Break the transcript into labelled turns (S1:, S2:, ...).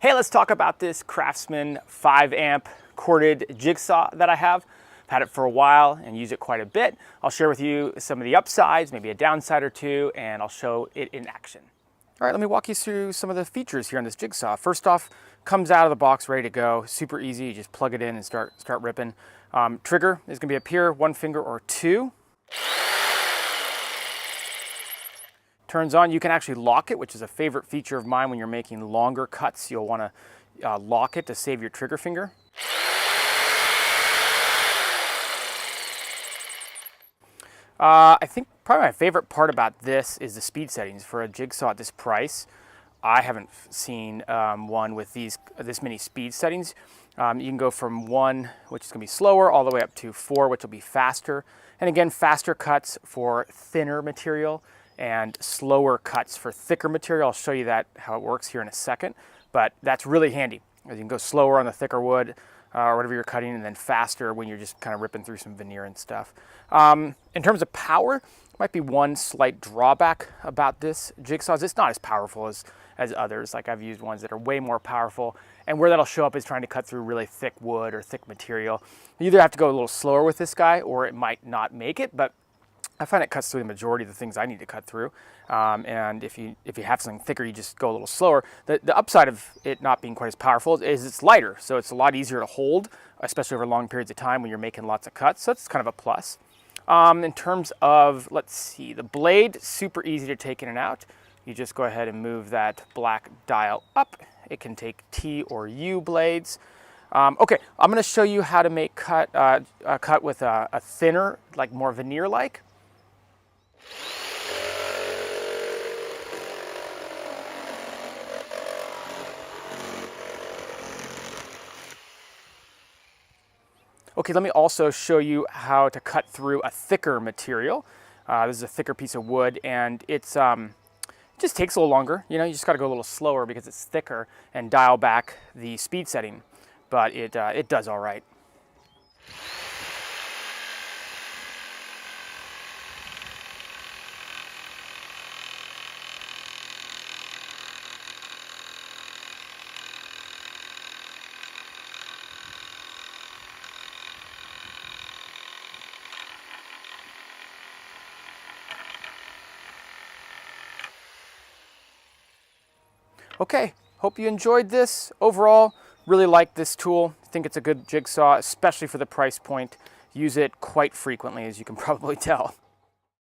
S1: Hey, let's talk about this CRAFTSMAN 5 amp corded jigsaw that I have. I've had it for a while and use it quite a bit. I'll share with you some of the upsides, maybe a downside or two, and I'll show it in action. All right, let me walk you through some of the features here on this jigsaw. First off, comes out of the box ready to go, super easy. You just plug it in and start ripping. Trigger is gonna be up here, one finger or two. Turns on, you can actually lock it, which is a favorite feature of mine when you're making longer cuts. You'll want to lock it to save your trigger finger. I think probably my favorite part about this is the speed settings. For a jigsaw at this price, I haven't seen one with this many speed settings. You can go from 1, which is going to be slower, all the way up to 4, which will be faster. And again, faster cuts for thinner material and slower cuts for thicker material. I'll show you how it works here in a second, but that's really handy. You can go slower on the thicker wood or whatever you're cutting, and then faster when you're just kind of ripping through some veneer and stuff. In terms of power, might be one slight drawback about this jigsaw is it's not as powerful as others. Like I've used ones that are way more powerful, and where that'll show up is trying to cut through really thick wood or thick material. You either have to go a little slower with this guy or it might not make it, but I find it cuts through the majority of the things I need to cut through. And if you have something thicker, you just go a little slower. The upside of it not being quite as powerful is it's lighter, so it's a lot easier to hold, especially over long periods of time when you're making lots of cuts. So it's kind of a plus. In terms of, let's see, the blade, super easy to take in and out. You just go ahead and move that black dial up. It can take T or U blades. Okay, I'm going to show you how to make a cut with a thinner, like more veneer-like. Okay, let me also show you how to cut through a thicker material. This is a thicker piece of wood, and it just takes a little longer. You know, you just got to go a little slower because it's thicker and dial back the speed setting, but it does all right. Okay, hope you enjoyed this. Overall, really like this tool. I think it's a good jigsaw, especially for the price point. Use it quite frequently, as you can probably tell.